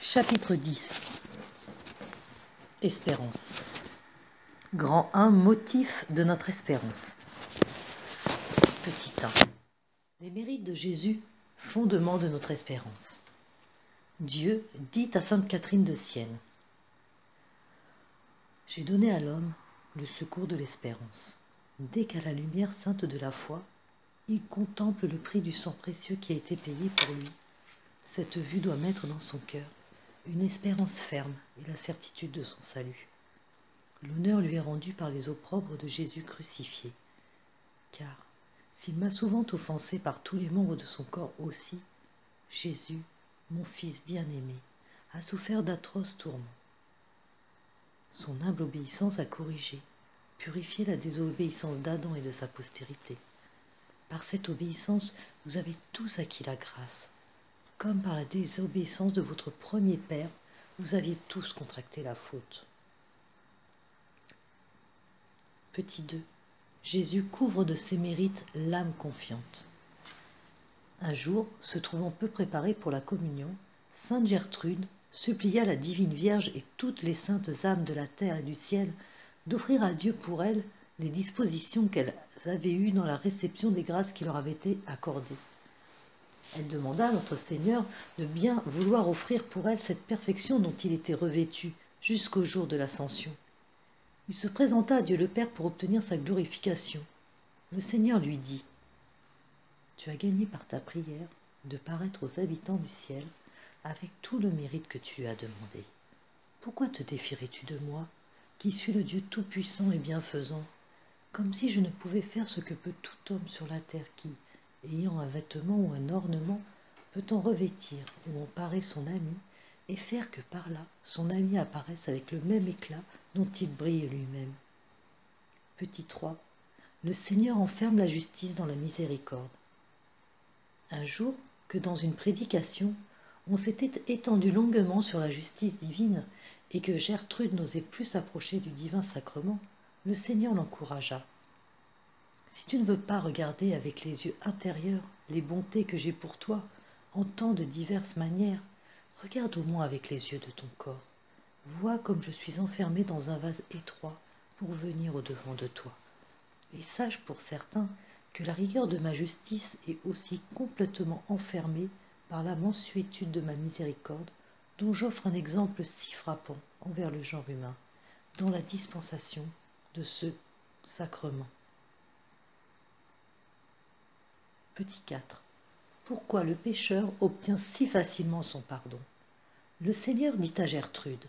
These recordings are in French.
Chapitre 10. Espérance. Grand 1. Motif de notre espérance. Petit 1. Les mérites de Jésus, fondement de notre espérance. Dieu dit à sainte Catherine de Sienne: j'ai donné à l'homme le secours de l'espérance. Dès qu'à la lumière sainte de la foi, il contemple le prix du sang précieux qui a été payé pour lui, cette vue doit mettre dans son cœur une espérance ferme et la certitude de son salut. L'honneur lui est rendu par les opprobres de Jésus crucifié. Car, s'il m'a souvent offensé par tous les membres de son corps aussi, Jésus, mon Fils bien-aimé, a souffert d'atroces tourments. Son humble obéissance a corrigé, purifié la désobéissance d'Adam et de sa postérité. Par cette obéissance, vous avez tous acquis la grâce. Comme par la désobéissance de votre premier père, vous aviez tous contracté la faute. Petit 2. Jésus couvre de ses mérites l'âme confiante. Un jour, se trouvant peu préparée pour la communion, sainte Gertrude supplia la divine Vierge et toutes les saintes âmes de la terre et du ciel d'offrir à Dieu pour elle les dispositions qu'elles avaient eues dans la réception des grâces qui leur avaient été accordées. Elle demanda à notre Seigneur de bien vouloir offrir pour elle cette perfection dont il était revêtu jusqu'au jour de l'Ascension. Il se présenta à Dieu le Père pour obtenir sa glorification. Le Seigneur lui dit: tu as gagné par ta prière de paraître aux habitants du ciel avec tout le mérite que tu lui as demandé. Pourquoi te défierais-tu de moi, qui suis le Dieu tout-puissant et bienfaisant, comme si je ne pouvais faire ce que peut tout homme sur la terre qui, ayant un vêtement ou un ornement, peut en revêtir ou en parer son ami, et faire que par là son ami apparaisse avec le même éclat dont il brille lui-même. Petit 3. Le Seigneur enferme la justice dans la miséricorde. Un jour, que dans une prédication, on s'était étendu longuement sur la justice divine et que Gertrude n'osait plus s'approcher du divin sacrement, le Seigneur l'encouragea. Si tu ne veux pas regarder avec les yeux intérieurs les bontés que j'ai pour toi en tant de diverses manières, regarde au moins avec les yeux de ton corps. Vois comme je suis enfermé dans un vase étroit pour venir au-devant de toi. Et sache pour certain que la rigueur de ma justice est aussi complètement enfermée par la mansuétude de ma miséricorde, dont j'offre un exemple si frappant envers le genre humain, dans la dispensation de ce sacrement. Petit 4. Pourquoi le pécheur obtient si facilement son pardon? Le Seigneur dit à Gertrude: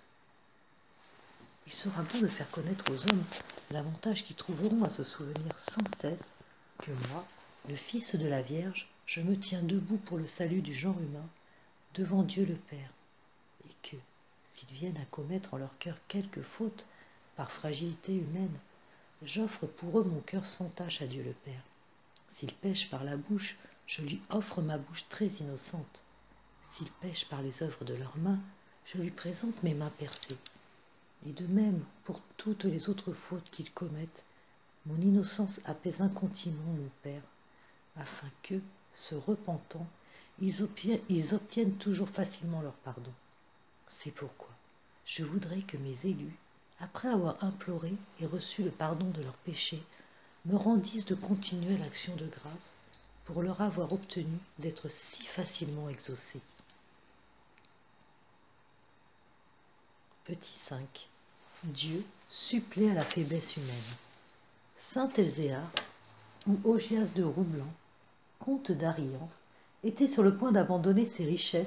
il sera bon de faire connaître aux hommes l'avantage qu'ils trouveront à se souvenir sans cesse que moi, le Fils de la Vierge, je me tiens debout pour le salut du genre humain devant Dieu le Père, et que, s'ils viennent à commettre en leur cœur quelque faute par fragilité humaine, j'offre pour eux mon cœur sans tache à Dieu le Père. S'ils pêchent par la bouche, je lui offre ma bouche très innocente. S'ils pêchent par les œuvres de leurs mains, je lui présente mes mains percées. Et de même, pour toutes les autres fautes qu'ils commettent, mon innocence apaise incontinent mon Père, afin que, se repentant, ils obtiennent toujours facilement leur pardon. C'est pourquoi je voudrais que mes élus, après avoir imploré et reçu le pardon de leurs péchés, me rendissent de continuer l'action de grâce pour leur avoir obtenu d'être si facilement exaucés. Petit 5. Dieu supplée à la faiblesse humaine. Saint Elzéar, ou Augias de Roublan, comte d'Arian, était sur le point d'abandonner ses richesses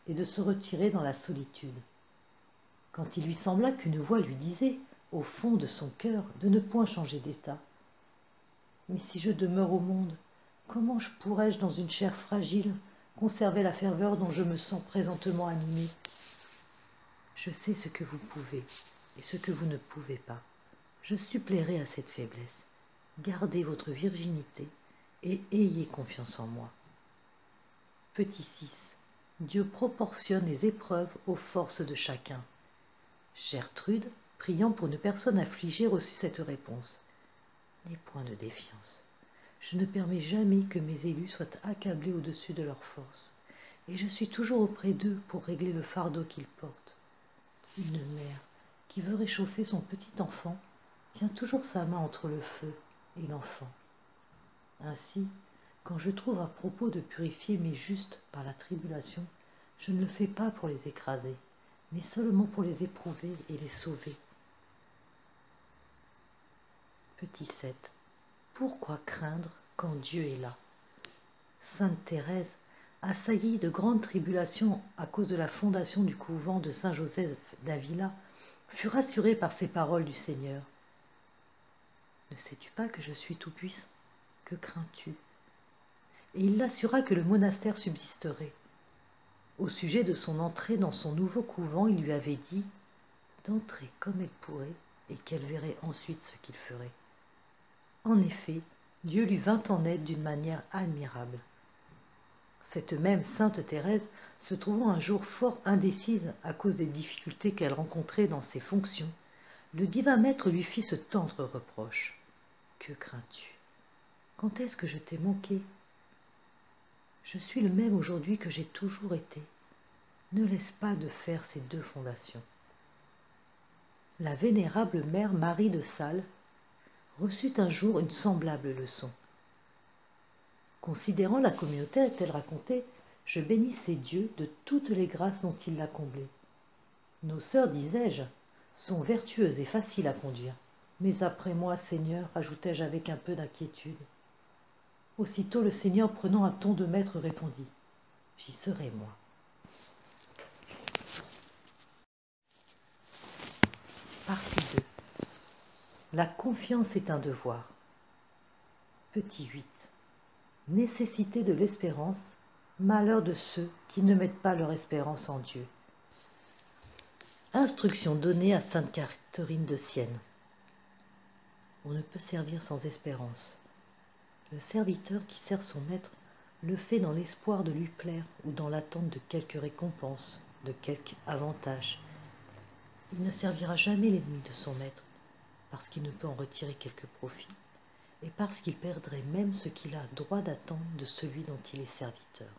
et de se retirer dans la solitude. Quand il lui sembla qu'une voix lui disait, au fond de son cœur, de ne point changer d'état. Mais si je demeure au monde, comment pourrais-je, dans une chair fragile, conserver la ferveur dont je me sens présentement animé? Je sais ce que vous pouvez et ce que vous ne pouvez pas. Je suppléerai à cette faiblesse. Gardez votre virginité et ayez confiance en moi. Petit 6. Dieu proportionne les épreuves aux forces de chacun. Gertrude, priant pour une personne affligée, reçut cette réponse: n'aie point de défiance. Je ne permets jamais que mes élus soient accablés au-dessus de leurs forces, et je suis toujours auprès d'eux pour régler le fardeau qu'ils portent. Une mère qui veut réchauffer son petit enfant tient toujours sa main entre le feu et l'enfant. Ainsi, quand je trouve à propos de purifier mes justes par la tribulation, je ne le fais pas pour les écraser, mais seulement pour les éprouver et les sauver. Petit 7. Pourquoi craindre quand Dieu est là? Sainte Thérèse, assaillie de grandes tribulations à cause de la fondation du couvent de Saint-Joseph d'Avila, fut rassurée par ces paroles du Seigneur. Ne sais-tu pas que je suis tout-puissant? Que crains-tu? Et il l'assura que le monastère subsisterait. Au sujet de son entrée dans son nouveau couvent, il lui avait dit d'entrer comme elle pourrait et qu'elle verrait ensuite ce qu'il ferait. En effet, Dieu lui vint en aide d'une manière admirable. Cette même sainte Thérèse, se trouvant un jour fort indécise à cause des difficultés qu'elle rencontrait dans ses fonctions, le divin maître lui fit ce tendre reproche. Que crains-tu? Quand est-ce que je t'ai manqué? Je suis le même aujourd'hui que j'ai toujours été. Ne laisse pas de faire ces deux fondations. La vénérable mère Marie de Sales reçut un jour une semblable leçon. Considérant la communauté a-t-elle raconté, je bénissais Dieu de toutes les grâces dont il l'a comblée. Nos sœurs, disais-je, sont vertueuses et faciles à conduire. Mais après moi, Seigneur, ajoutai-je avec un peu d'inquiétude. Aussitôt le Seigneur, prenant un ton de maître, répondit « J'y serai, moi. » Partie 2. La confiance est un devoir. Petit 8. Nécessité de l'espérance, malheur de ceux qui ne mettent pas leur espérance en Dieu. Instruction donnée à sainte Catherine de Sienne. On ne peut servir sans espérance. Le serviteur qui sert son maître le fait dans l'espoir de lui plaire ou dans l'attente de quelque récompense, de quelque avantage. Il ne servira jamais l'ennemi de son maître, parce qu'il ne peut en retirer quelque profit, et parce qu'il perdrait même ce qu'il a droit d'attendre de celui dont il est serviteur.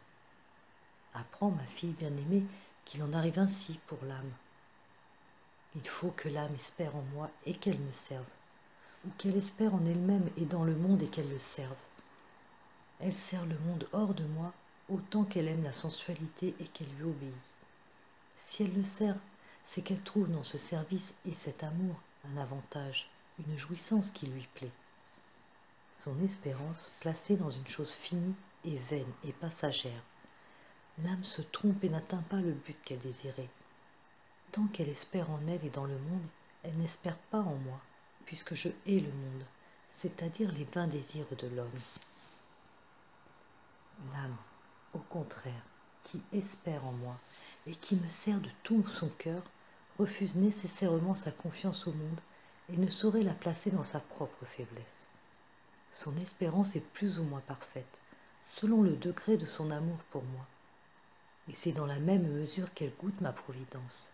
Apprends, ma fille bien-aimée, qu'il en arrive ainsi pour l'âme. Il faut que l'âme espère en moi et qu'elle me serve, ou qu'elle espère en elle-même et dans le monde et qu'elle le serve. Elle sert le monde hors de moi autant qu'elle aime la sensualité et qu'elle lui obéit. Si elle le sert, c'est qu'elle trouve dans ce service et cet amour un avantage, une jouissance qui lui plaît. Son espérance placée dans une chose finie est vaine et passagère. L'âme se trompe et n'atteint pas le but qu'elle désirait. Tant qu'elle espère en elle et dans le monde, elle n'espère pas en moi, puisque je hais le monde, c'est-à-dire les vains désirs de l'homme. L'âme, au contraire, qui espère en moi et qui me sert de tout son cœur, refuse nécessairement sa confiance au monde et ne saurait la placer dans sa propre faiblesse. Son espérance est plus ou moins parfaite, selon le degré de son amour pour moi, et c'est dans la même mesure qu'elle goûte ma providence.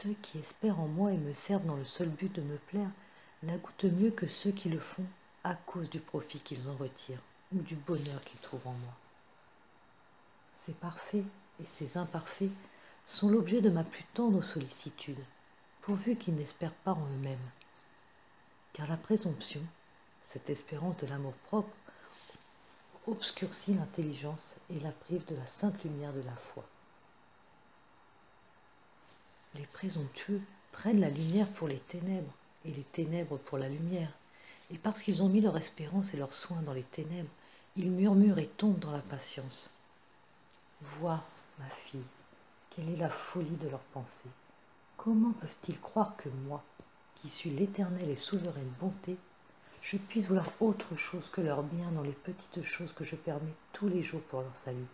Ceux qui espèrent en moi et me servent dans le seul but de me plaire la goûtent mieux que ceux qui le font à cause du profit qu'ils en retirent ou du bonheur qu'ils trouvent en moi. Ces parfaits et ces imparfaits sont l'objet de ma plus tendre sollicitude, pourvu qu'ils n'espèrent pas en eux-mêmes. Car la présomption, cette espérance de l'amour-propre, obscurcit l'intelligence et la prive de la sainte lumière de la foi. Les présomptueux prennent la lumière pour les ténèbres et les ténèbres pour la lumière, et parce qu'ils ont mis leur espérance et leur soin dans les ténèbres, ils murmurent et tombent dans la patience. Vois, ma fille, quelle est la folie de leurs pensées. Comment peuvent-ils croire que moi, qui suis l'éternelle et souveraine bonté, je puisse vouloir autre chose que leur bien dans les petites choses que je permets tous les jours pour leur salut,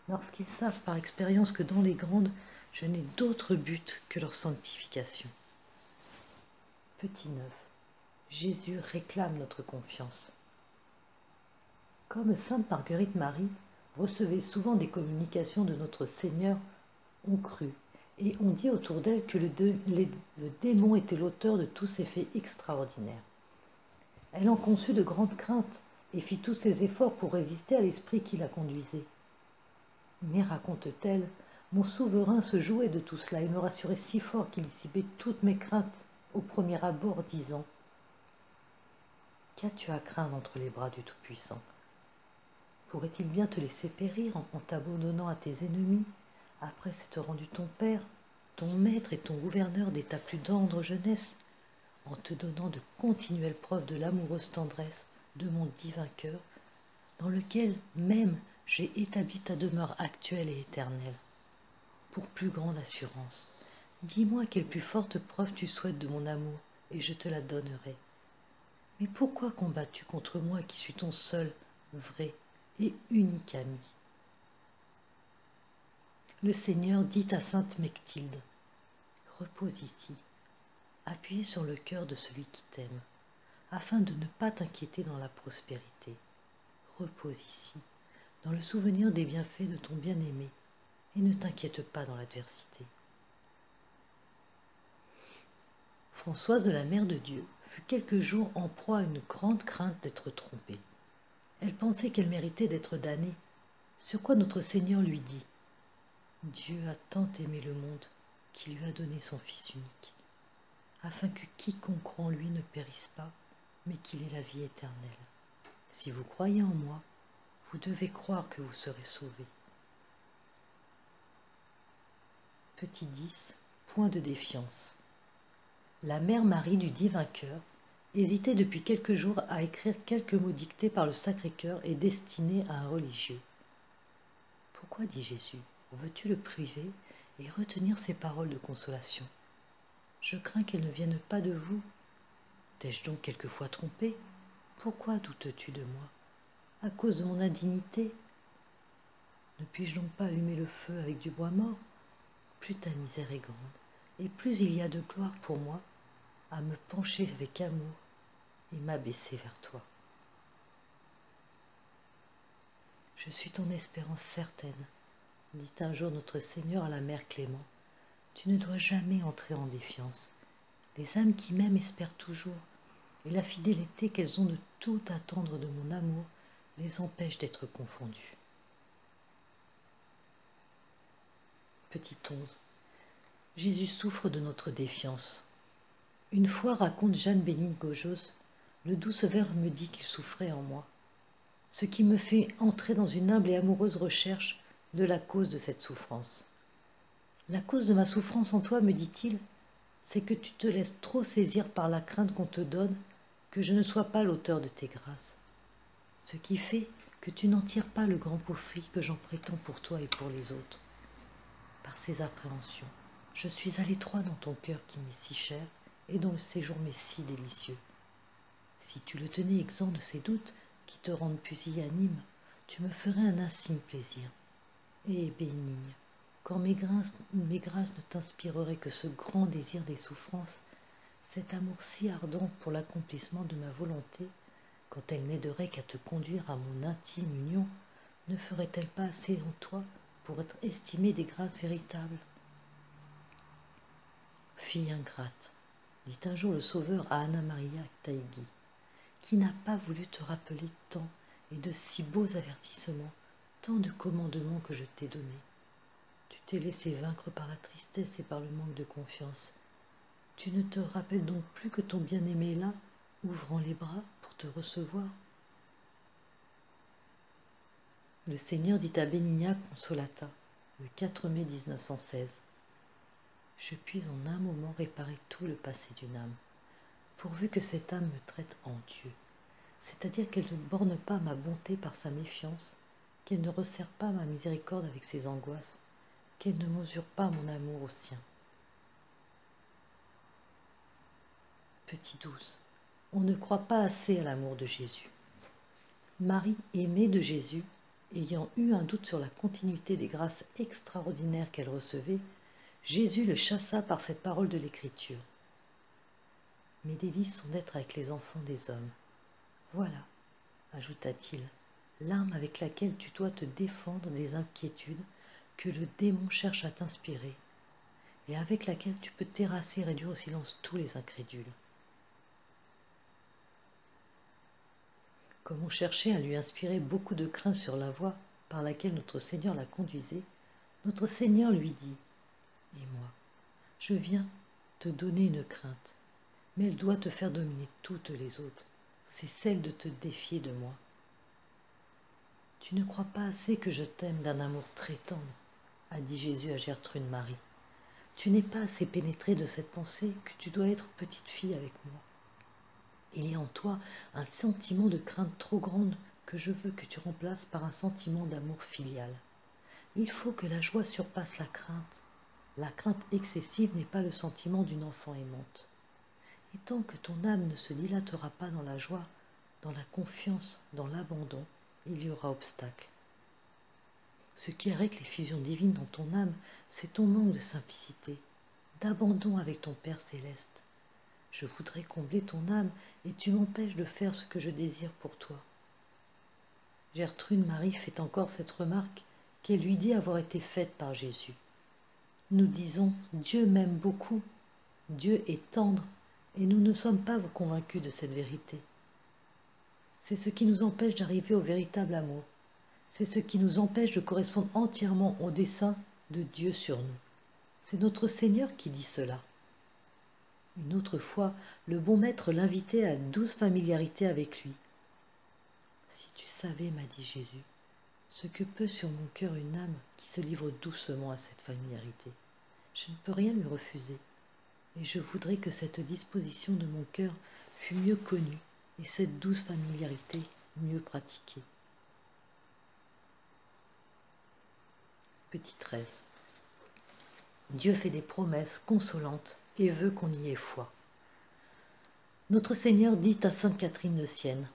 lorsqu'ils savent par expérience que dans les grandes, je n'ai d'autre but que leur sanctification. Petit 9. Jésus réclame notre confiance. Comme sainte Marguerite Marie recevait souvent des communications de notre Seigneur, on crut, et on dit autour d'elle que le démon était l'auteur de tous ces faits extraordinaires. Elle en conçut de grandes craintes et fit tous ses efforts pour résister à l'esprit qui la conduisait. Mais raconte-t-elle, mon souverain se jouait de tout cela et me rassurait si fort qu'il dissipait toutes mes craintes au premier abord, disant: Qu'as-tu à craindre entre les bras du Tout-Puissant? Pourrait-il bien te laisser périr en t'abandonnant à tes ennemis, après s'être rendu ton père, ton maître et ton gouverneur dès ta plus tendre jeunesse, en te donnant de continuelles preuves de l'amoureuse tendresse de mon divin cœur, dans lequel même j'ai établi ta demeure actuelle et éternelle? Pour plus grande assurance, dis-moi quelle plus forte preuve tu souhaites de mon amour, et je te la donnerai. Mais pourquoi combats-tu contre moi qui suis ton seul, vrai et unique ami? Le Seigneur dit à sainte Mechtilde: repose ici, appuyé sur le cœur de celui qui t'aime, afin de ne pas t'inquiéter dans la prospérité. Repose ici, dans le souvenir des bienfaits de ton bien-aimé, et ne t'inquiète pas dans l'adversité. Françoise de la Mère de Dieu fut quelques jours en proie à une grande crainte d'être trompée. Elle pensait qu'elle méritait d'être damnée, sur quoi notre Seigneur lui dit: Dieu a tant aimé le monde qu'il lui a donné son Fils unique, afin que quiconque croit en lui ne périsse pas, mais qu'il ait la vie éternelle. Si vous croyez en moi, vous devez croire que vous serez sauvés. Petit 10. Point de défiance. La mère Marie du Divin Cœur hésitait depuis quelques jours à écrire quelques mots dictés par le Sacré-Cœur et destinés à un religieux. Pourquoi, dit Jésus, veux-tu le priver et retenir ces paroles de consolation? Je crains qu'elles ne viennent pas de vous. T'ai-je donc quelquefois trompé? Pourquoi doutes-tu de moi? À cause de mon indignité? Ne puis-je donc pas allumer le feu avec du bois mort? Plus ta misère est grande, et plus il y a de gloire pour moi à me pencher avec amour et m'abaisser vers toi. Je suis ton espérance certaine, dit un jour notre Seigneur à la mère Clément. Tu ne dois jamais entrer en défiance. Les âmes qui m'aiment espèrent toujours, et la fidélité qu'elles ont de tout attendre de mon amour les empêche d'être confondues. Petit 11. Jésus souffre de notre défiance. Une fois, raconte Jeanne Bénigne Gojos, le doux Sauveur me dit qu'il souffrait en moi, ce qui me fait entrer dans une humble et amoureuse recherche de la cause de cette souffrance. La cause de ma souffrance en toi, me dit-il, c'est que tu te laisses trop saisir par la crainte qu'on te donne que je ne sois pas l'auteur de tes grâces, ce qui fait que tu n'en tires pas le grand profit que j'en prétends pour toi et pour les autres. Par ces appréhensions, je suis à l'étroit dans ton cœur qui m'est si cher et dont le séjour m'est si délicieux. Si tu le tenais exempt de ces doutes qui te rendent pusillanime, tu me ferais un insigne plaisir. Et bénigne, quand mes grâces ne t'inspireraient que ce grand désir des souffrances, cet amour si ardent pour l'accomplissement de ma volonté, quand elle n'aiderait qu'à te conduire à mon intime union, ne ferait-elle pas assez en toi pour être estimée des grâces véritables? Fille ingrate, dit un jour le Sauveur à Anna Maria Taïgui, qui n'a pas voulu te rappeler tant et de si beaux avertissements, tant de commandements que je t'ai donnés. Tu t'es laissé vaincre par la tristesse et par le manque de confiance. Tu ne te rappelles donc plus que ton bien-aimé est là, ouvrant les bras pour te recevoir? Le Seigneur dit à Benigna Consolata, le 4 mai 1916, « Je puis en un moment réparer tout le passé d'une âme, pourvu que cette âme me traite en Dieu, c'est-à-dire qu'elle ne borne pas ma bonté par sa méfiance, qu'elle ne resserre pas ma miséricorde avec ses angoisses, qu'elle ne mesure pas mon amour au sien. » Petit 12. On ne croit pas assez à l'amour de Jésus. Marie, aimée de Jésus, ayant eu un doute sur la continuité des grâces extraordinaires qu'elle recevait, Jésus le chassa par cette parole de l'Écriture. « Mes délices sont d'être avec les enfants des hommes. Voilà, ajouta-t-il, l'arme avec laquelle tu dois te défendre des inquiétudes que le démon cherche à t'inspirer, et avec laquelle tu peux terrasser et réduire au silence tous les incrédules. » Comme on cherchait à lui inspirer beaucoup de crainte sur la voie, par laquelle notre Seigneur la conduisait, notre Seigneur lui dit: « Et moi, je viens te donner une crainte, mais elle doit te faire dominer toutes les autres. C'est celle de te défier de moi. Tu ne crois pas assez que je t'aime d'un amour très tendre, a dit Jésus à Gertrude Marie. Tu n'es pas assez pénétrée de cette pensée que tu dois être petite fille avec moi. Il y a en toi un sentiment de crainte trop grande que je veux que tu remplaces par un sentiment d'amour filial. Il faut que la joie surpasse la crainte. La crainte excessive n'est pas le sentiment d'une enfant aimante. Et tant que ton âme ne se dilatera pas dans la joie, dans la confiance, dans l'abandon, il y aura obstacle. Ce qui arrête les fusions divines dans ton âme, c'est ton manque de simplicité, d'abandon avec ton Père céleste. Je voudrais combler ton âme et tu m'empêches de faire ce que je désire pour toi. Gertrude Marie fait encore cette remarque qu'elle lui dit avoir été faite par Jésus. Nous disons « Dieu m'aime beaucoup »,« Dieu est tendre » et nous ne sommes pas convaincus de cette vérité. C'est ce qui nous empêche d'arriver au véritable amour. C'est ce qui nous empêche de correspondre entièrement au dessein de Dieu sur nous. C'est notre Seigneur qui dit cela. Une autre fois, le bon maître l'invitait à une douce familiarité avec lui. « Si tu savais, m'a dit Jésus, ce que peut sur mon cœur une âme qui se livre doucement à cette familiarité, je ne peux rien lui refuser. Et je voudrais que cette disposition de mon cœur fût mieux connue et cette douce familiarité mieux pratiquée. » Petit 13. Dieu fait des promesses consolantes et veut qu'on y ait foi. Notre Seigneur dit à sainte Catherine de Sienne: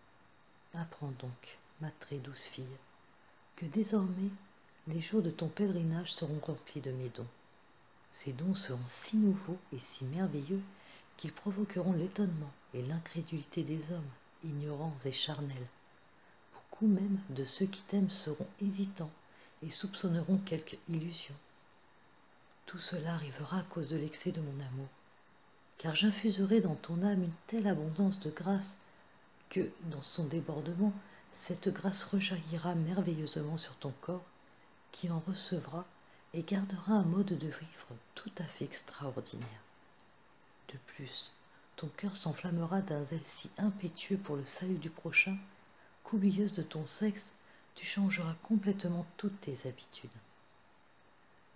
« Apprends donc, ma très douce fille, que désormais les jours de ton pèlerinage seront remplis de mes dons. Ces dons seront si nouveaux et si merveilleux qu'ils provoqueront l'étonnement et l'incrédulité des hommes, ignorants et charnels. Beaucoup même de ceux qui t'aiment seront hésitants et soupçonneront quelque illusion. Tout cela arrivera à cause de l'excès de mon amour, car j'infuserai dans ton âme une telle abondance de grâce que, dans son débordement, cette grâce rejaillira merveilleusement sur ton corps, qui en recevra et gardera un mode de vivre tout à fait extraordinaire. De plus, ton cœur s'enflammera d'un zèle si impétueux pour le salut du prochain qu'oublieuse de ton sexe, tu changeras complètement toutes tes habitudes.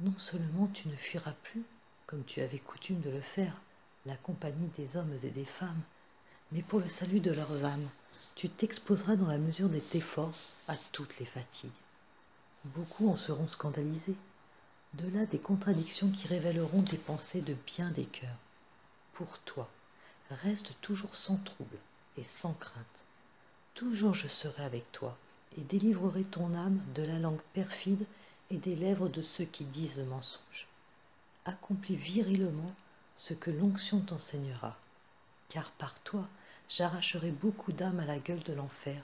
Non seulement tu ne fuiras plus, comme tu avais coutume de le faire, la compagnie des hommes et des femmes, mais pour le salut de leurs âmes, tu t'exposeras dans la mesure de tes forces à toutes les fatigues. Beaucoup en seront scandalisés, de là des contradictions qui révéleront des pensées de bien des cœurs. Pour toi, reste toujours sans trouble et sans crainte. Toujours je serai avec toi et délivrerai ton âme de la langue perfide et des lèvres de ceux qui disent le mensonge. Accomplis virilement ce que l'onction t'enseignera, car par toi j'arracherai beaucoup d'âmes à la gueule de l'enfer,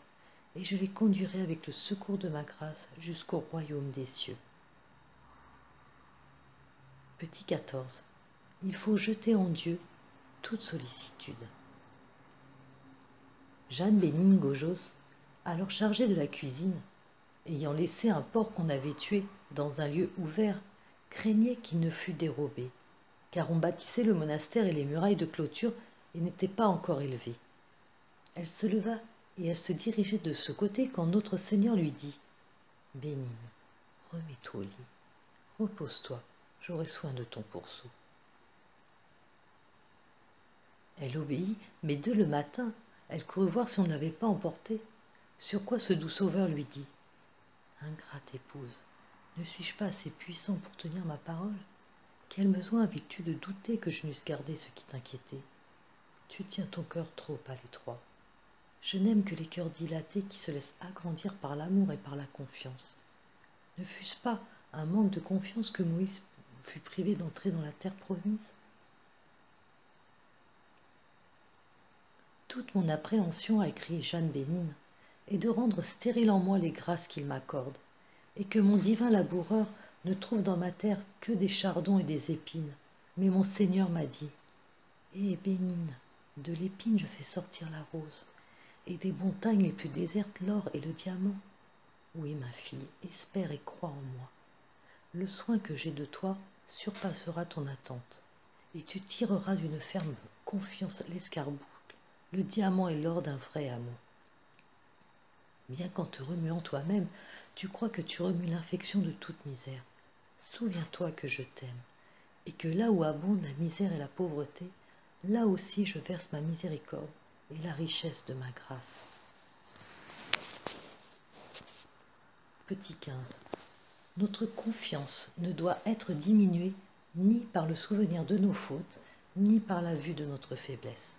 et je les conduirai avec le secours de ma grâce jusqu'au royaume des cieux. Petit 14. Il faut jeter en Dieu toute sollicitude. Jeanne Bénigne Gojos, alors chargée de la cuisine, ayant laissé un porc qu'on avait tué dans un lieu ouvert, craignait qu'il ne fût dérobé, car on bâtissait le monastère et les murailles de clôture et n'étaient pas encore élevées. Elle se leva et elle se dirigeait de ce côté quand notre Seigneur lui dit: « Bénigne, remets-toi au lit, repose-toi, j'aurai soin de ton pourceau. » Elle obéit, mais dès le matin, elle courut voir si on ne l'avait pas emporté, sur quoi ce doux sauveur lui dit: « Ingrate épouse, ne suis-je pas assez puissant pour tenir ma parole? Quel besoin avais-tu de douter que je n'eusse gardé ce qui t'inquiétait? Tu tiens ton cœur trop à l'étroit. Je n'aime que les cœurs dilatés qui se laissent agrandir par l'amour et par la confiance. Ne fût-ce pas un manque de confiance que Moïse fut privé d'entrer dans la terre promise? Toute mon appréhension, a écrit Jeanne Bénigne, est de rendre stérile en moi les grâces qu'il m'accorde, et que mon divin laboureur ne trouve dans ma terre que des chardons et des épines. Mais mon Seigneur m'a dit: « Eh Bénigne, de l'épine je fais sortir la rose, et des montagnes les plus désertes l'or et le diamant. Oui, ma fille, espère et crois en moi. Le soin que j'ai de toi surpassera ton attente, et tu tireras d'une ferme confiance l'escarboucle, le diamant et l'or d'un vrai amour. Bien qu'en te remuant toi-même, tu crois que tu remues l'infection de toute misère. Souviens-toi que je t'aime, et que là où abondent la misère et la pauvreté, là aussi je verse ma miséricorde et la richesse de ma grâce. Petit 15. Notre confiance ne doit être diminuée ni par le souvenir de nos fautes, ni par la vue de notre faiblesse.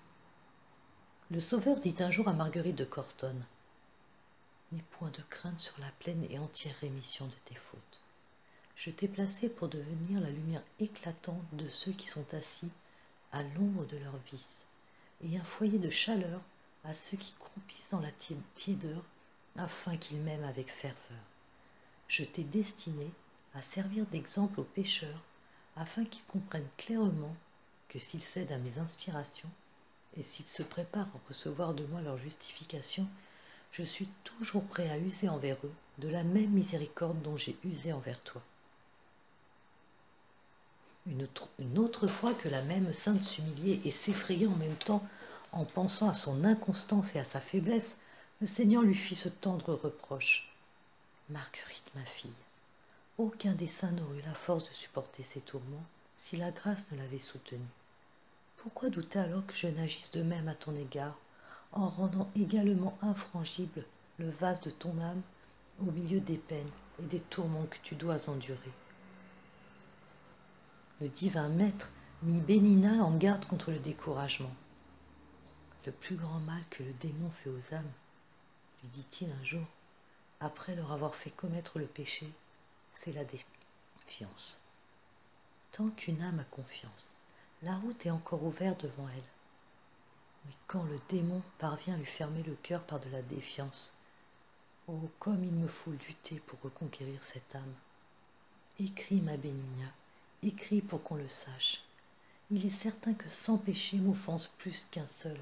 Le Sauveur dit un jour à Marguerite de Cortone: « N'aie point de crainte sur la pleine et entière rémission de tes fautes. Je t'ai placé pour devenir la lumière éclatante de ceux qui sont assis à l'ombre de leurs vices, et un foyer de chaleur à ceux qui croupissent dans la tiédeur, afin qu'ils m'aiment avec ferveur. Je t'ai destiné à servir d'exemple aux pécheurs, afin qu'ils comprennent clairement que s'ils cèdent à mes inspirations, et s'ils se préparent à recevoir de moi leur justification, je suis toujours prêt à user envers eux de la même miséricorde dont j'ai usé envers toi. » Une autre fois que la même sainte s'humiliait et s'effrayait en même temps en pensant à son inconstance et à sa faiblesse, le Seigneur lui fit ce tendre reproche: « Marguerite, ma fille, aucun des saints n'aurait eu la force de supporter ces tourments si la grâce ne l'avait soutenu. Pourquoi douter alors que je n'agisse de même à ton égard, en rendant également infrangible le vase de ton âme au milieu des peines et des tourments que tu dois endurer ?» Le divin maître mit Bénina en garde contre le découragement. « Le plus grand mal que le démon fait aux âmes, lui dit-il un jour, après leur avoir fait commettre le péché, c'est la défiance. Tant qu'une âme a confiance, la route est encore ouverte devant elle. Mais quand le démon parvient à lui fermer le cœur par de la défiance, oh, comme il me faut lutter pour reconquérir cette âme. Écris, ma Béninia, écris pour qu'on le sache. Il est certain que 100 péchés m'offensent plus qu'un seul.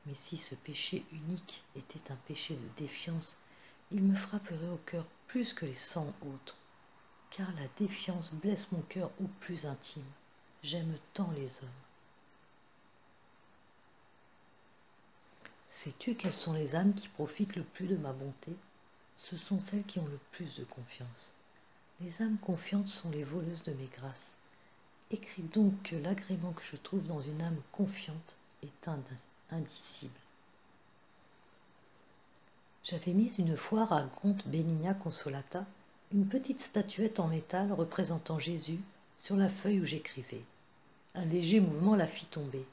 Mais si ce péché unique était un péché de défiance, il me frapperait au cœur plus que les 100 autres. Car la défiance blesse mon cœur au plus intime. J'aime tant les hommes. » Sais-tu quelles sont les âmes qui profitent le plus de ma bonté? Ce sont celles qui ont le plus de confiance. Les âmes confiantes sont les voleuses de mes grâces. Écris donc que l'agrément que je trouve dans une âme confiante est indicible. J'avais mis une fois à Conte Benigna Consolata une petite statuette en métal représentant Jésus sur la feuille où j'écrivais. Un léger mouvement la fit tomber.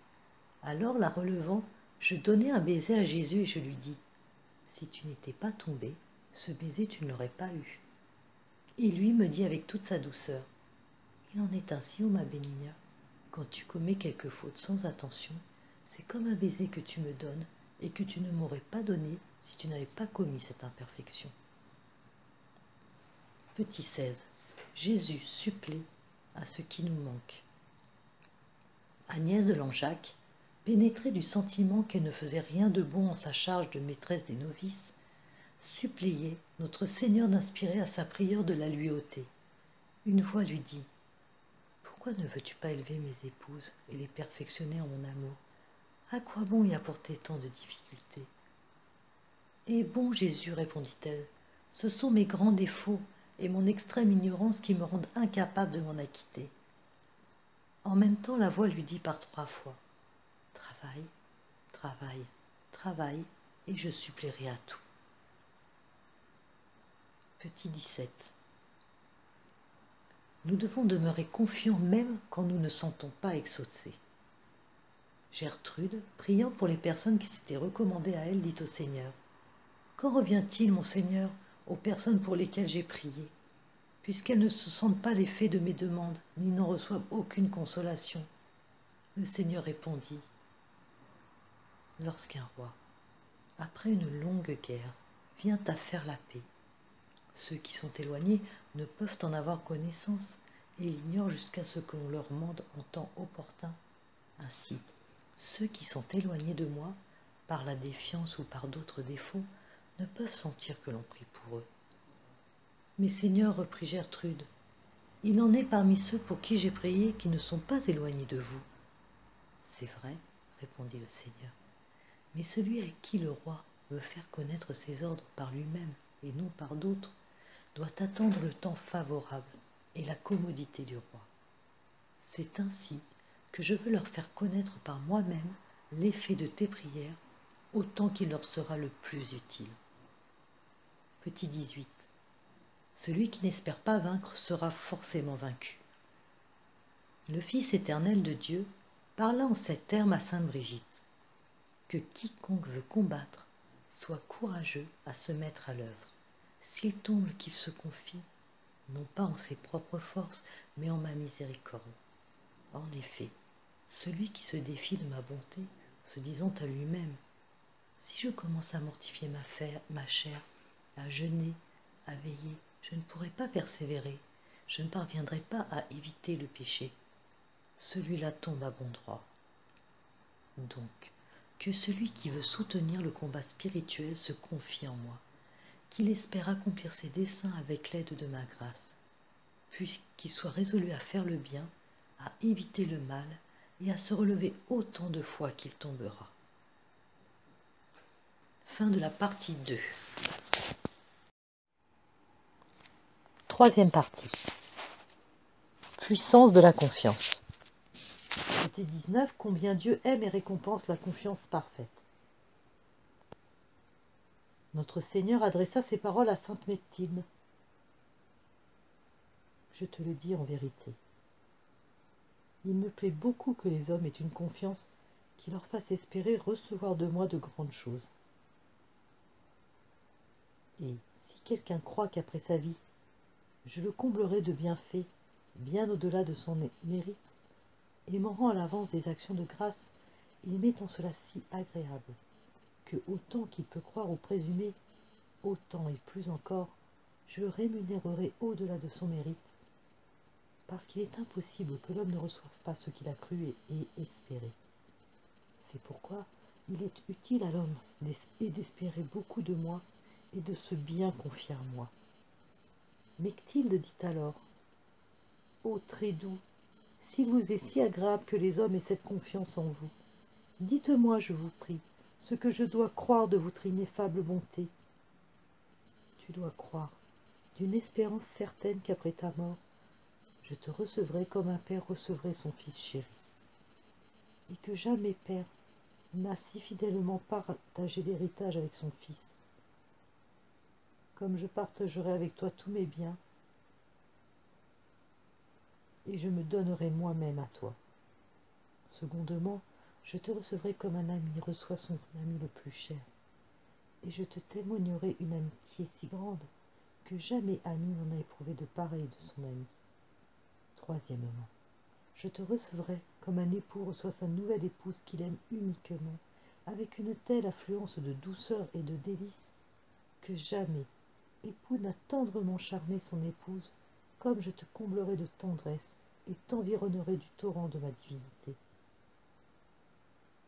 Alors, la relevant, je donnai un baiser à Jésus et je lui dis: « Si tu n'étais pas tombé, ce baiser tu ne l'aurais pas eu. » Et lui me dit avec toute sa douceur: « Il en est ainsi, ô ma Benigna. Quand tu commets quelque faute sans attention, c'est comme un baiser que tu me donnes et que tu ne m'aurais pas donné si tu n'avais pas commis cette imperfection. » Petit 16. Jésus supplée à ce qui nous manque. Agnès de Langeac, pénétrée du sentiment qu'elle ne faisait rien de bon en sa charge de maîtresse des novices, suppliait notre Seigneur d'inspirer à sa prière de la lui ôter. Une voix lui dit: « Pourquoi ne veux-tu pas élever mes épouses et les perfectionner en mon amour? À quoi bon y apporter tant de difficultés? » « Eh bon Jésus, répondit-elle, ce sont mes grands défauts et mon extrême ignorance qui me rendent incapable de m'en acquitter. » En même temps, la voix lui dit par 3 fois: « Travaille, travaille, travaille, et je suppléerai à tout. » Petit 17. Nous devons demeurer confiants même quand nous ne sentons pas exaucés. Gertrude, priant pour les personnes qui s'étaient recommandées à elle, dit au Seigneur: « Quand revient-il, mon Seigneur, aux personnes pour lesquelles j'ai prié, puisqu'elles ne se sentent pas l'effet de mes demandes, ni n'en reçoivent aucune consolation? » Le Seigneur répondit: « Lorsqu'un roi, après une longue guerre, vient à faire la paix, ceux qui sont éloignés ne peuvent en avoir connaissance et l'ignorent jusqu'à ce que l'on leur mande en temps opportun. Ainsi, ceux qui sont éloignés de moi, par la défiance ou par d'autres défauts, ne peuvent sentir que l'on prie pour eux. Mais Seigneur, reprit Gertrude, il en est parmi ceux pour qui j'ai prié qui ne sont pas éloignés de vous. C'est vrai, répondit le Seigneur, mais celui à qui le roi veut faire connaître ses ordres par lui-même et non par d'autres doit attendre le temps favorable et la commodité du roi. C'est ainsi que je veux leur faire connaître par moi-même l'effet de tes prières autant qu'il leur sera le plus utile. Petit 18. Celui qui n'espère pas vaincre sera forcément vaincu. Le Fils éternel de Dieu parla en ces termes à sainte Brigitte, que quiconque veut combattre soit courageux à se mettre à l'œuvre. S'il tombe, qu'il se confie, non pas en ses propres forces, mais en ma miséricorde. En effet, celui qui se défie de ma bonté, se disant à lui-même, si je commence à mortifier ma chair, à jeûner, à veiller, je ne pourrai pas persévérer, je ne parviendrai pas à éviter le péché. Celui-là tombe à bon droit. Donc, que celui qui veut soutenir le combat spirituel se confie en moi, qu'il espère accomplir ses desseins avec l'aide de ma grâce, puisqu'il soit résolu à faire le bien, à éviter le mal et à se relever autant de fois qu'il tombera. Fin de la partie 2. Troisième partie. Puissance de la confiance. C'était 19. Combien Dieu aime et récompense la confiance parfaite. Notre Seigneur adressa ces paroles à sainte Mechtilde. Je te le dis en vérité. Il me plaît beaucoup que les hommes aient une confiance qui leur fasse espérer recevoir de moi de grandes choses. Et si quelqu'un croit qu'après sa vie, je le comblerai de bienfaits bien au-delà de son mérite, et m'en rend à l'avance des actions de grâce, il m'est en cela si agréable, que autant qu'il peut croire ou présumer, autant et plus encore, je le rémunérerai au-delà de son mérite, parce qu'il est impossible que l'homme ne reçoive pas ce qu'il a cru et espéré. C'est pourquoi il est utile à l'homme d'espérer beaucoup de moi et de se bien confier à moi. Mechtilde dit alors, ô très doux, s'il vous est si agréable que les hommes aient cette confiance en vous, dites-moi, je vous prie, ce que je dois croire de votre ineffable bonté. Tu dois croire, d'une espérance certaine qu'après ta mort, je te recevrai comme un père recevrait son fils chéri, et que jamais père n'a si fidèlement partagé l'héritage avec son fils. Comme je partagerai avec toi tous mes biens, et je me donnerai moi-même à toi. Secondement, je te recevrai comme un ami reçoit son ami le plus cher, et je te témoignerai une amitié si grande que jamais ami n'en a éprouvé de pareil de son ami. Troisièmement, je te recevrai comme un époux reçoit sa nouvelle épouse qu'il aime uniquement, avec une telle affluence de douceur et de délices, que jamais époux n'a tendrement charmé son épouse, comme je te comblerai de tendresse et t'environnerai du torrent de ma divinité.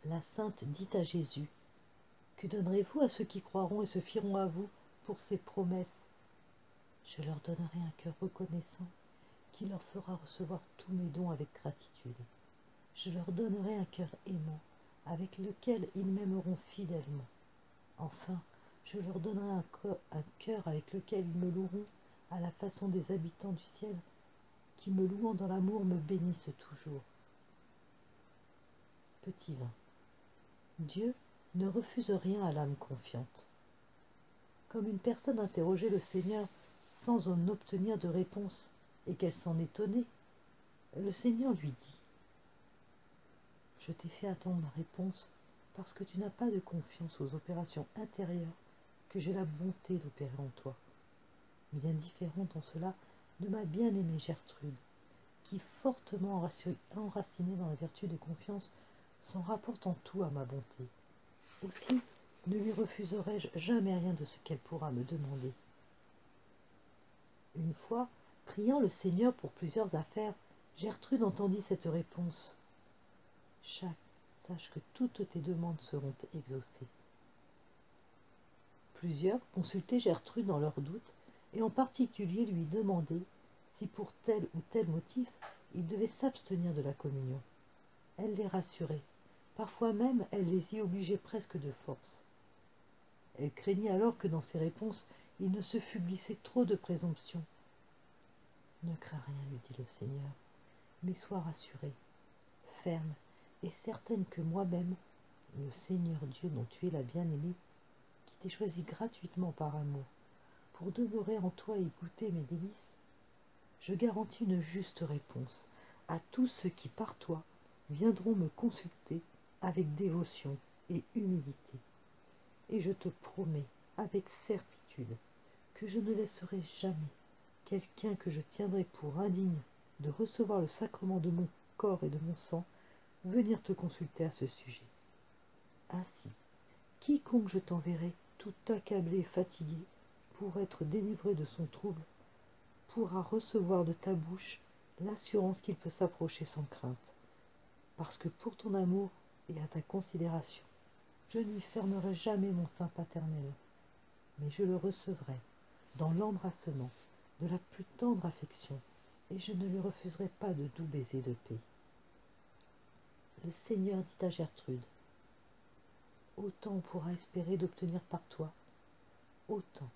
La sainte dit à Jésus, que donnerez-vous à ceux qui croiront et se fieront à vous pour ces promesses? Je leur donnerai un cœur reconnaissant qui leur fera recevoir tous mes dons avec gratitude. Je leur donnerai un cœur aimant avec lequel ils m'aimeront fidèlement. Enfin, je leur donnerai un cœur avec lequel ils me loueront à la façon des habitants du ciel qui, me louant dans l'amour, me bénissent toujours. Petit 20. Dieu ne refuse rien à l'âme confiante. Comme une personne interrogeait le Seigneur sans en obtenir de réponse, et qu'elle s'en étonnait, le Seigneur lui dit, « Je t'ai fait attendre ma réponse parce que tu n'as pas de confiance aux opérations intérieures que j'ai la bonté d'opérer en toi. » Bien différente en cela de ma bien-aimée Gertrude, qui, fortement enracinée dans la vertu de confiance, s'en rapporte en tout à ma bonté. Aussi ne lui refuserai-je jamais rien de ce qu'elle pourra me demander. Une fois, priant le Seigneur pour plusieurs affaires, Gertrude entendit cette réponse. Sache que toutes tes demandes seront exaucées. Plusieurs consultaient Gertrude dans leurs doutes et en particulier lui demander si pour tel ou tel motif il devait s'abstenir de la communion. Elle les rassurait, parfois même elle les y obligeait presque de force. Elle craignait alors que dans ses réponses il ne se fût glissé trop de présomption. « Ne crains rien, lui dit le Seigneur, mais sois rassurée, ferme et certaine que moi-même, le Seigneur Dieu dont tu es la bien-aimée, qui t'ai choisi gratuitement par amour, pour demeurer en toi et goûter mes délices, je garantis une juste réponse à tous ceux qui par toi viendront me consulter avec dévotion et humilité. Et je te promets avec certitude que je ne laisserai jamais quelqu'un que je tiendrai pour indigne de recevoir le sacrement de mon corps et de mon sang venir te consulter à ce sujet. Ainsi, quiconque je t'enverrai, tout accablé et fatigué, pour être délivré de son trouble, pourra recevoir de ta bouche l'assurance qu'il peut s'approcher sans crainte, parce que pour ton amour et à ta considération, je n'y fermerai jamais mon sein paternel, mais je le recevrai dans l'embrassement de la plus tendre affection, et je ne lui refuserai pas de doux baisers de paix. Le Seigneur dit à Gertrude, autant on pourra espérer d'obtenir par toi, autant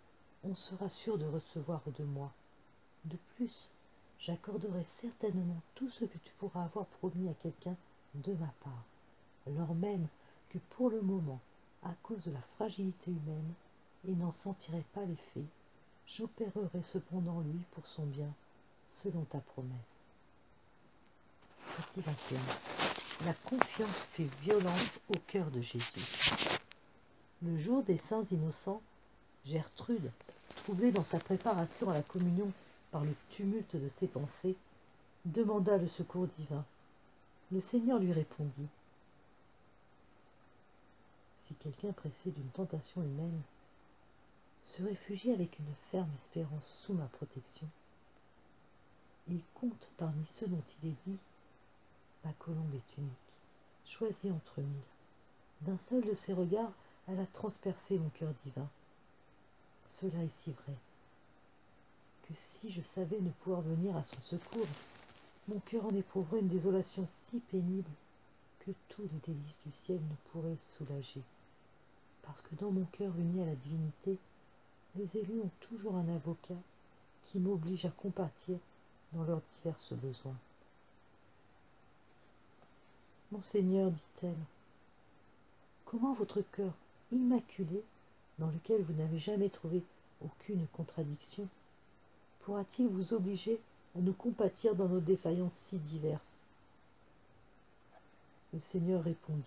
on sera sûr de recevoir de moi. De plus, j'accorderai certainement tout ce que tu pourras avoir promis à quelqu'un de ma part, lors même que pour le moment, à cause de la fragilité humaine, il n'en sentirait pas l'effet, j'opérerai cependant lui pour son bien, selon ta promesse. Petit 21. La confiance fait violence au cœur de Jésus. Le jour des saints innocents, Gertrude, troublée dans sa préparation à la communion par le tumulte de ses pensées, demanda le secours divin. Le Seigneur lui répondit, « Si quelqu'un pressé d'une tentation humaine se réfugie avec une ferme espérance sous ma protection, il compte parmi ceux dont il est dit, ma colombe est unique, choisie entre mille. D'un seul de ses regards, elle a transpercé mon cœur divin. Cela est si vrai, que si je savais ne pouvoir venir à son secours, mon cœur en éprouverait une désolation si pénible que tous les délices du ciel ne pourraient soulager. Parce que dans mon cœur uni à la divinité, les élus ont toujours un avocat qui m'oblige à compatir dans leurs divers besoins. Monseigneur, dit-elle, comment votre cœur immaculé, dans lequel vous n'avez jamais trouvé aucune contradiction, pourra-t-il vous obliger à nous compatir dans nos défaillances si diverses? Le Seigneur répondit,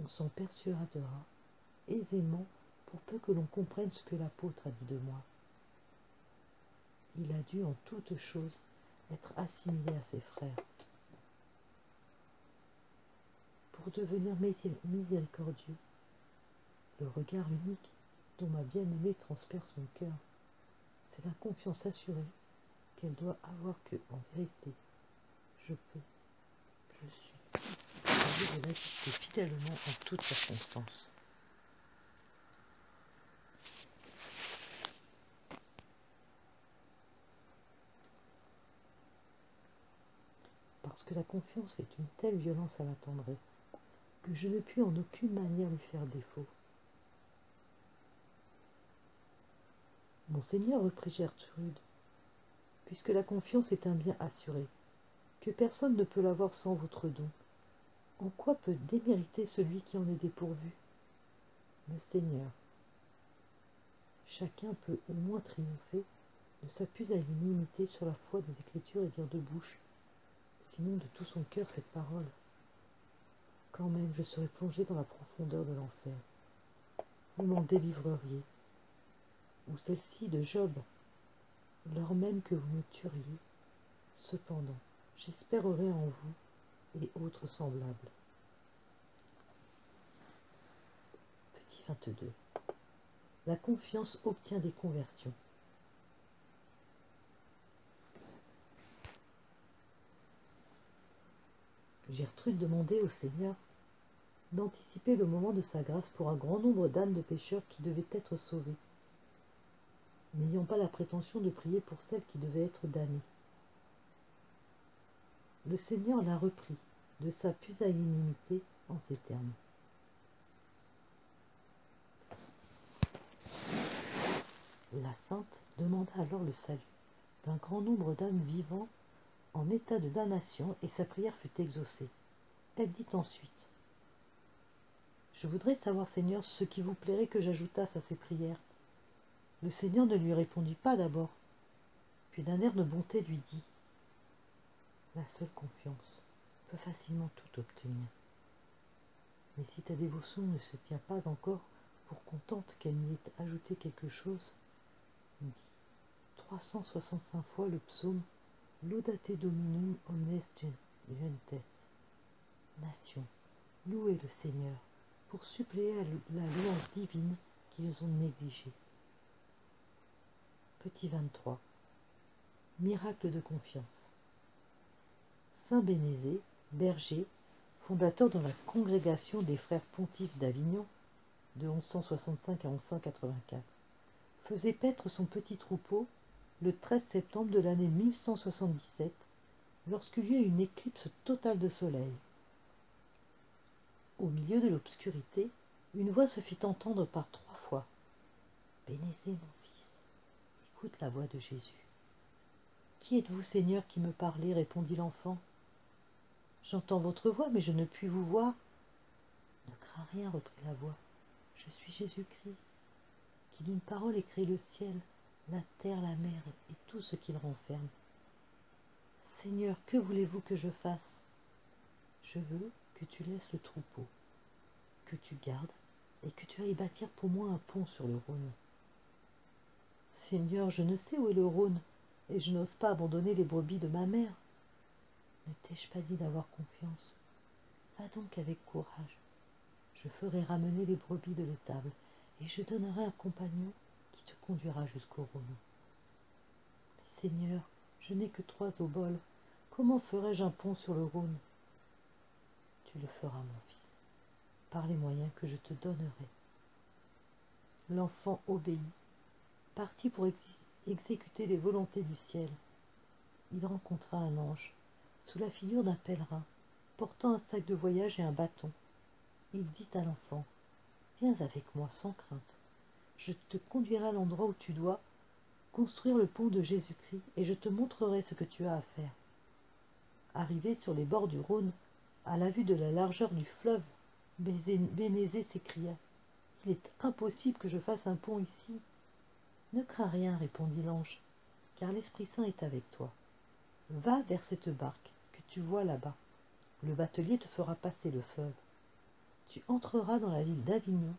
on s'en persuadera aisément pour peu que l'on comprenne ce que l'apôtre a dit de moi. Il a dû en toutes choses être assimilé à ses frères. Pour devenir miséricordieux, le regard unique dont ma bien-aimée transperce mon cœur, c'est la confiance assurée qu'elle doit avoir que, en vérité, je suis capable de l'assister fidèlement en toutes circonstances. Parce que la confiance fait une telle violence à la tendresse, que je ne puis en aucune manière lui faire défaut. Monseigneur, reprit Gertrude, puisque la confiance est un bien assuré, que personne ne peut l'avoir sans votre don, en quoi peut démériter celui qui en est dépourvu? Le Seigneur. Chacun peut au moins triompher de sa pusillanimité sur la foi des Écritures et dire de bouche, sinon de tout son cœur cette parole. Quand même je serais plongé dans la profondeur de l'enfer. Vous m'en délivreriez. Ou celle-ci de Job, lors même que vous me tueriez. Cependant, j'espérerai en vous et autres semblables. Petit 22. La confiance obtient des conversions. Gertrude demandait au Seigneur d'anticiper le moment de sa grâce pour un grand nombre d'âmes de pécheurs qui devaient être sauvés, n'ayant pas la prétention de prier pour celle qui devait être damnée. Le Seigneur la reprit de sa pusillanimité en ces termes. La sainte demanda alors le salut d'un grand nombre d'âmes vivant en état de damnation, et sa prière fut exaucée. Elle dit ensuite: Je voudrais savoir, Seigneur, ce qui vous plairait que j'ajoutasse à ces prières. Le Seigneur ne lui répondit pas d'abord, puis d'un air de bonté lui dit: La seule confiance peut facilement tout obtenir. Mais si ta dévotion ne se tient pas encore pour contente qu'elle n'y ait ajouté quelque chose, dis 365 fois le psaume Laudate Dominum omnes gentes. Nation, louez le Seigneur pour suppléer à la louange divine qu'ils ont négligée. Petit 23. Miracle de confiance. Saint Bénézé, berger, fondateur dans la congrégation des frères pontifes d'Avignon, de 1165 à 1184, faisait paître son petit troupeau le 13 septembre de l'année 1177, lorsqu'il y eut une éclipse totale de soleil. Au milieu de l'obscurité, une voix se fit entendre par 3 fois. « Bénézé, mon fils, écoute la voix de Jésus. »« Qui êtes-vous, Seigneur, qui me parlez ?» répondit l'enfant. « J'entends votre voix, mais je ne puis vous voir. »« Ne crains rien, reprit la voix. Je suis Jésus-Christ, qui d'une parole ait créé le ciel, la terre, la mer et tout ce qu'ils renferment. Seigneur, que voulez-vous que je fasse? Je veux que tu laisses le troupeau, que tu gardes et que tu ailles bâtir pour moi un pont sur le Rhône. Seigneur, je ne sais où est le Rhône, et je n'ose pas abandonner les brebis de ma mère. Ne t'ai-je pas dit d'avoir confiance? Va donc avec courage. Je ferai ramener les brebis de l'étable, et je donnerai un compagnon qui te conduira jusqu'au Rhône. Mais Seigneur, je n'ai que 3 oboles. Comment ferai-je un pont sur le Rhône? Tu le feras, mon fils, par les moyens que je te donnerai. L'enfant obéit, partit pour exécuter les volontés du ciel. Il rencontra un ange, sous la figure d'un pèlerin, portant un sac de voyage et un bâton. Il dit à l'enfant: « Viens avec moi sans crainte. Je te conduirai à l'endroit où tu dois construire le pont de Jésus-Christ, et je te montrerai ce que tu as à faire. » Arrivé sur les bords du Rhône, à la vue de la largeur du fleuve, Bénézé s'écria: « Il est impossible que je fasse un pont ici. »« Ne crains rien, répondit l'ange, car l'Esprit Saint est avec toi. Va vers cette barque que tu vois là-bas. Le batelier te fera passer le fleuve. Tu entreras dans la ville d'Avignon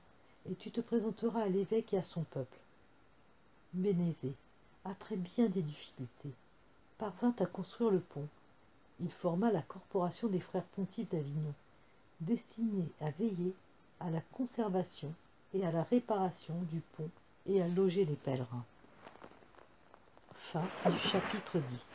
et tu te présenteras à l'évêque et à son peuple. » Bénézé, après bien des difficultés, parvint à construire le pont. Il forma la corporation des frères pontifes d'Avignon, destinée à veiller à la conservation et à la réparation du pont et à loger les pèlerins. Fin du chapitre 10.